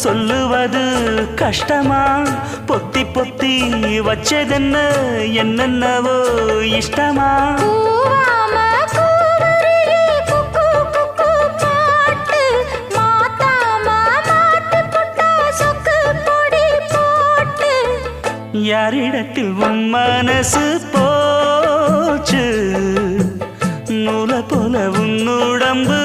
சொல்லுவது கஷ்டமா பொத்தி பொத்தி வச்சதென்ன என்னென்னவோ இஷ்டமா யாரிடத்தில் உன் மனசு போச்சு நூலை போல உன் உடம்பு